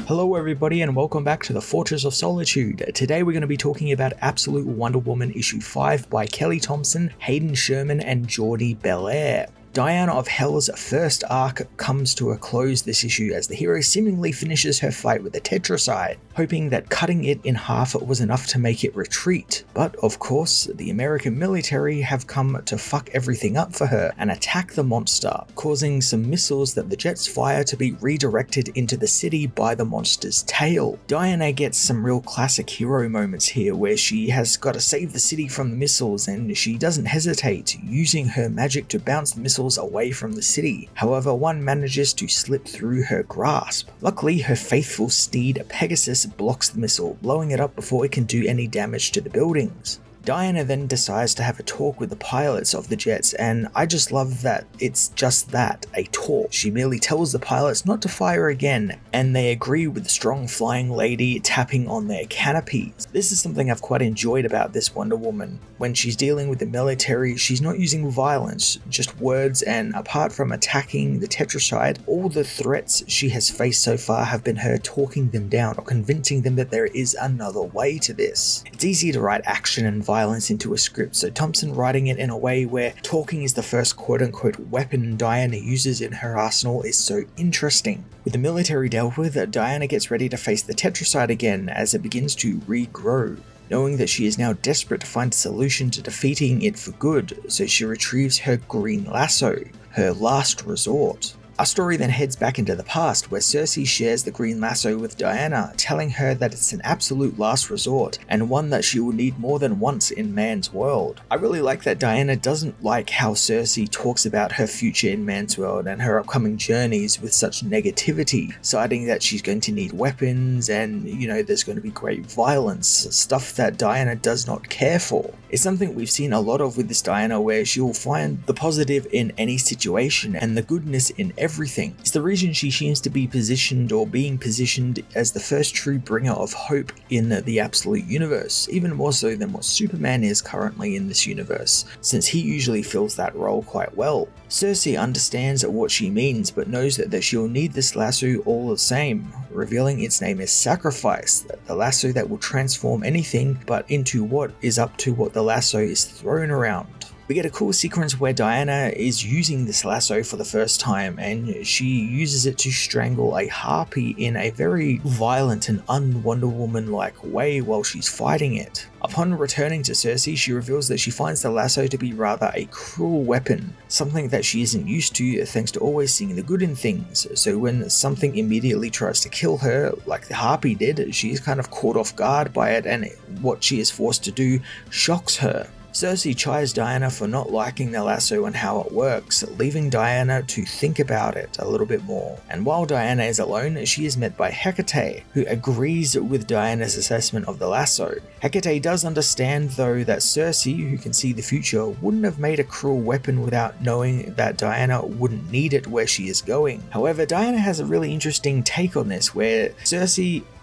Hello everybody and welcome back to the Fortress of Solitude. Today we're going to be talking about Absolute Wonder Woman issue 5 by Kelly Thompson, Hayden Sherman and Jordie Bellaire. Diana of Hell's first arc comes to a close this issue as the hero seemingly finishes her fight with the Tetracide, hoping that cutting it in half was enough to make it retreat. But of course, the American military have come to fuck everything up for her and attack the monster, causing some missiles that the jets fire to be redirected into the city by the monster's tail. Diana gets some real classic hero moments here where she has got to save the city from the missiles and she doesn't hesitate, using her magic to bounce the missiles away from the city. However, one manages to slip through her grasp. Luckily, her faithful steed Pegasus blocks the missile, blowing it up before it can do any damage to the buildings. Diana then decides to have a talk with the pilots of the jets, and I just love that it's just that, a talk. She merely tells the pilots not to fire again, and they agree with the strong flying lady tapping on their canopies. This is something I've quite enjoyed about this Wonder Woman. When she's dealing with the military, she's not using violence, just words, and apart from attacking the Tetracide, all the threats she has faced so far have been her talking them down or convincing them that there is another way to this. It's easy to write action and violence into a script, so Thompson writing it in a way where talking is the first quote-unquote weapon Diana uses in her arsenal is so interesting. With the military dealt with, Diana gets ready to face the Tetracide again as it begins to regrow. Knowing that she is now desperate to find a solution to defeating it for good, so she retrieves her green lasso, her last resort. Our story then heads back into the past, where Circe shares the green lasso with Diana, telling her that it's an absolute last resort, and one that she will need more than once in man's world. I really like that Diana doesn't like how Circe talks about her future in man's world and her upcoming journeys with such negativity, citing that she's going to need weapons and, there's going to be great violence, stuff that Diana does not care for. It's something we've seen a lot of with this Diana, where she will find the positive in any situation and the goodness in everything. It's the reason she seems to be positioned or being positioned as the first true bringer of hope in the absolute universe, even more so than what Superman is currently in this universe, since he usually fills that role quite well. Circe understands what she means, but knows that she'll need this lasso all the same, revealing its name is Sacrifice, the lasso that will transform anything but into what is up to what the lasso is thrown around. We get a cool sequence where Diana is using this lasso for the first time, and she uses it to strangle a harpy in a very violent and un-Wonder Woman-like way while she's fighting it. Upon returning to Circe, she reveals that she finds the lasso to be rather a cruel weapon, something that she isn't used to thanks to always seeing the good in things, so when something immediately tries to kill her, like the harpy did, she is kind of caught off guard by it, and what she is forced to do shocks her. Circe chides Diana for not liking the lasso and how it works, leaving Diana to think about it a little bit more. And while Diana is alone, she is met by Hecate, who agrees with Diana's assessment of the lasso. Hecate does understand though that Circe, who can see the future, wouldn't have made a cruel weapon without knowing that Diana wouldn't need it where she is going. However, Diana has a really interesting take on this, where Circe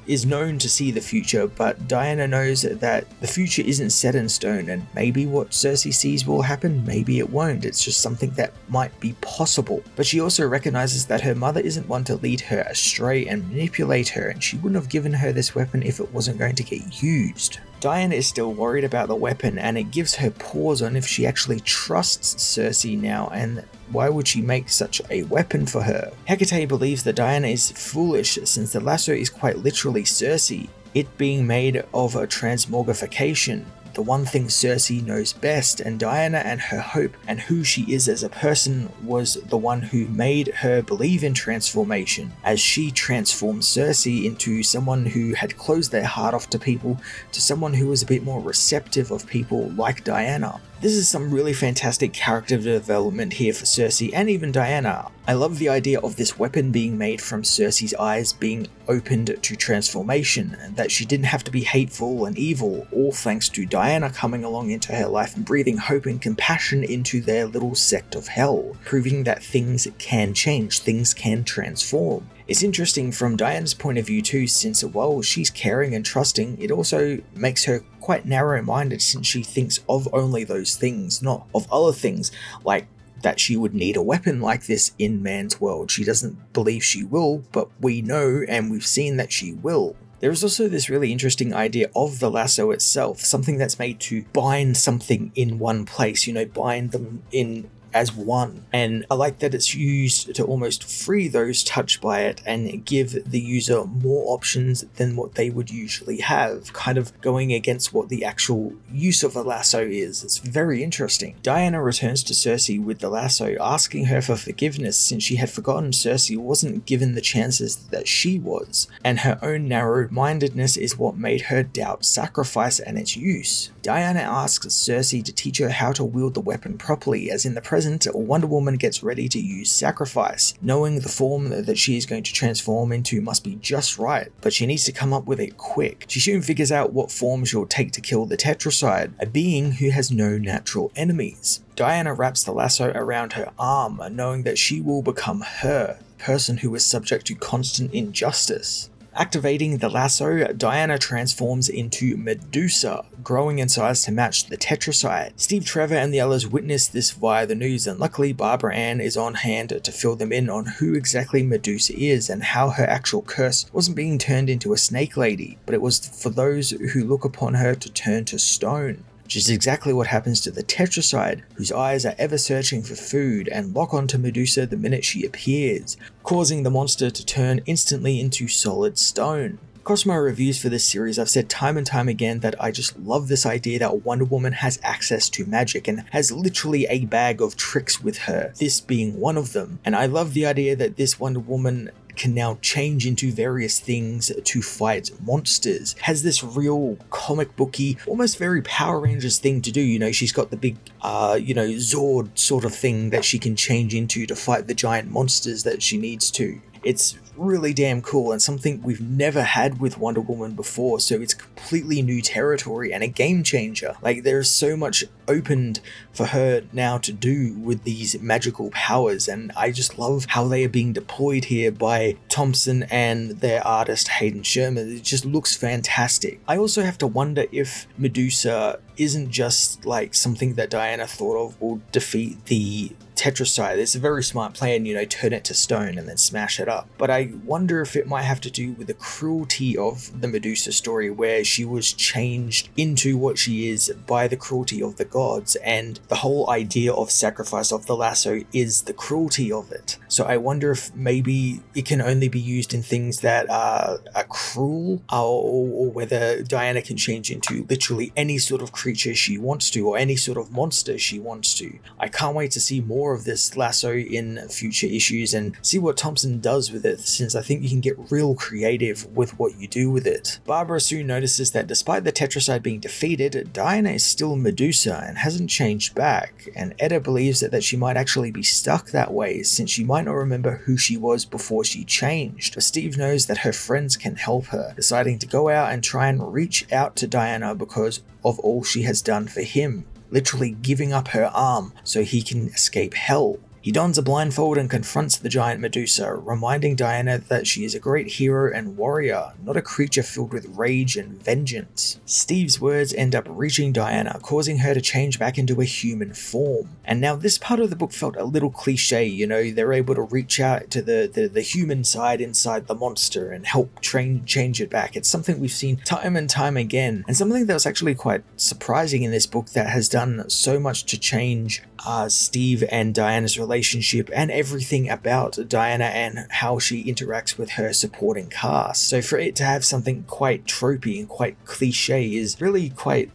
is known to see the future, but Diana knows that the future isn't set in stone, and maybe what Circe sees will happen, maybe it won't. It's just something that might be possible. But she also recognizes that her mother isn't one to lead her astray and manipulate her, and she wouldn't have given her this weapon if it wasn't going to get used. Diana is still worried about the weapon, and it gives her pause on if she actually trusts Circe now, and why would she make such a weapon for her? Hecate believes that Diana is foolish since the lasso is quite literally Circe, it being made of a transmogrification, the one thing Circe knows best, and Diana and her hope and who she is as a person was the one who made her believe in transformation, as she transformed Circe into someone who had closed their heart off to people to someone who was a bit more receptive of people like Diana. This is some really fantastic character development here for Circe and even Diana. I love the idea of this weapon being made from Circe's eyes being opened to transformation, that she didn't have to be hateful and evil, all thanks to Diana coming along into her life and breathing hope and compassion into their little sect of hell, proving that things can change, things can transform. It's interesting from Diana's point of view too, since while she's caring and trusting, it also makes her quite narrow-minded since she thinks of only those things, not of other things like that she would need a weapon like this in man's world. She doesn't believe she will, but we know and we've seen that she will. There is also this really interesting idea of the lasso itself, something that's made to bind something in one place, bind them in as one. And I like that it's used to almost free those touched by it and give the user more options than what they would usually have, kind of going against what the actual use of a lasso is. It's very interesting. Diana returns to Cersei with the lasso, asking her for forgiveness since she had forgotten Cersei wasn't given the chances that she was, and her own narrow-mindedness is what made her doubt sacrifice and its use. Diana asks Cersei to teach her how to wield the weapon properly, as in the present, Wonder Woman gets ready to use sacrifice, knowing the form that she is going to transform into must be just right, but she needs to come up with it quick. She soon figures out what form she'll take to kill the Tetracide, a being who has no natural enemies. Diana wraps the lasso around her arm, knowing that she will become her, the person who is subject to constant injustice. Activating the lasso, Diana transforms into Medusa, growing in size to match the Tetracide. Steve Trevor and the others witness this via the news, and luckily Barbara Ann is on hand to fill them in on who exactly Medusa is and how her actual curse wasn't being turned into a snake lady, but it was for those who look upon her to turn to stone. Which is exactly what happens to the Tetracide, whose eyes are ever searching for food and lock onto Medusa the minute she appears, causing the monster to turn instantly into solid stone. Across my reviews for this series, I've said time and time again that I just love this idea that Wonder Woman has access to magic and has literally a bag of tricks with her, this being one of them. And I love the idea that this Wonder Woman can now change into various things to fight monsters. Has this real comic booky, almost very Power Rangers thing to do. She's got the big, Zord sort of thing that she can change into to fight the giant monsters that she needs to. It's really damn cool and something we've never had with Wonder Woman before, so it's completely new territory and a game changer. Like, there's so much opened for her now to do with these magical powers, and I just love how they are being deployed here by Thompson and their artist Hayden Sherman. It just looks fantastic. I also have to wonder if Medusa isn't just like something that Diana thought of will defeat the Tetracide. It's a very smart plan, turn it to stone and then smash it up. But I wonder if it might have to do with the cruelty of the Medusa story, where she was changed into what she is by the cruelty of the gods, and the whole idea of sacrifice of the lasso is the cruelty of it. So I wonder if maybe it can only be used in things that are cruel, or whether Diana can change into literally any sort of creature she wants to, or any sort of monster she wants to. I can't wait to see more of this lasso in future issues and see what Thompson does with it, since I think you can get real creative with what you do with it. Barbara soon notices that despite the Tetracide being defeated, Diana is still Medusa and hasn't changed back, and Etta believes that she might actually be stuck that way since she might not remember who she was before she changed. But Steve knows that her friends can help her, deciding to go out and try and reach out to Diana because of all she has done for him, literally giving up her arm so he can escape hell. He dons a blindfold and confronts the giant Medusa, reminding Diana that she is a great hero and warrior, not a creature filled with rage and vengeance. Steve's words end up reaching Diana, causing her to change back into a human form. And now this part of the book felt a little cliche, they're able to reach out to the human side inside the monster and help change it back. It's something we've seen time and time again, and something that was actually quite surprising in this book that has done so much to change Steve and Diana's relationship and everything about Diana and how she interacts with her supporting cast. So for it to have something quite tropey and quite cliche is really quite,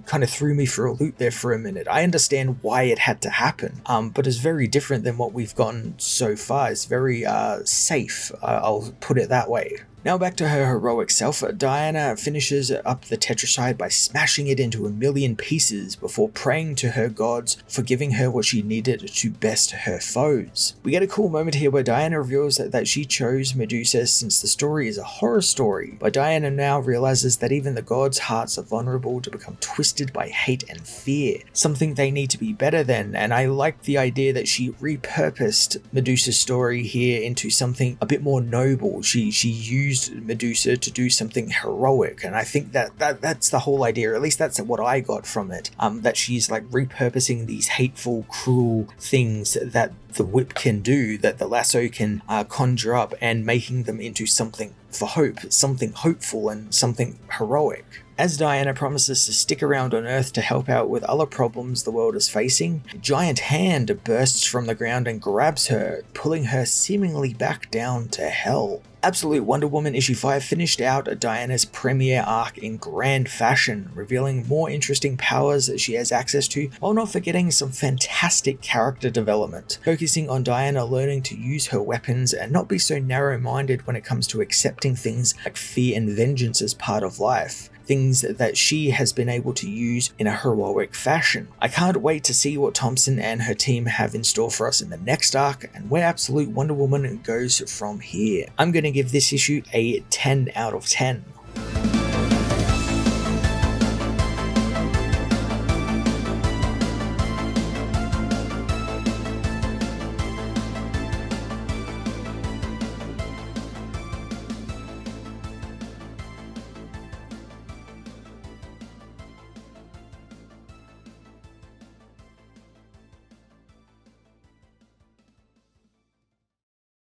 kind of threw me for a loop there for a minute. I understand why it had to happen, but it's very different than what we've gotten so far. It's very safe, I'll put it that way. Now back to her heroic self, Diana finishes up the Tetracide by smashing it into a million pieces before praying to her gods for giving her what she needed to best her foes. We get a cool moment here where Diana reveals that she chose Medusa since the story is a horror story, but Diana now realizes that even the gods' hearts are vulnerable to become twisted by hate and fear, something they need to be better than, and I like the idea that she repurposed Medusa's story here into something a bit more noble. She used used Medusa to do something heroic, and I think that's the whole idea, or at least that's what I got from it, that she's like repurposing these hateful, cruel things that the whip can do, that the lasso can conjure up, and making them into something for hope, something hopeful and something heroic. As Diana promises to stick around on Earth to help out with other problems the world is facing, a giant hand bursts from the ground and grabs her, pulling her seemingly back down to hell. Absolute Wonder Woman issue 5 finished out Diana's premiere arc in grand fashion, revealing more interesting powers that she has access to, while not forgetting some fantastic character development, focusing on Diana learning to use her weapons and not be so narrow-minded when it comes to accepting things like fear and vengeance as part of life. Things that she has been able to use in a heroic fashion. I can't wait to see what Thompson and her team have in store for us in the next arc, and where Absolute Wonder Woman goes from here. I'm going to give this issue a 10 out of 10.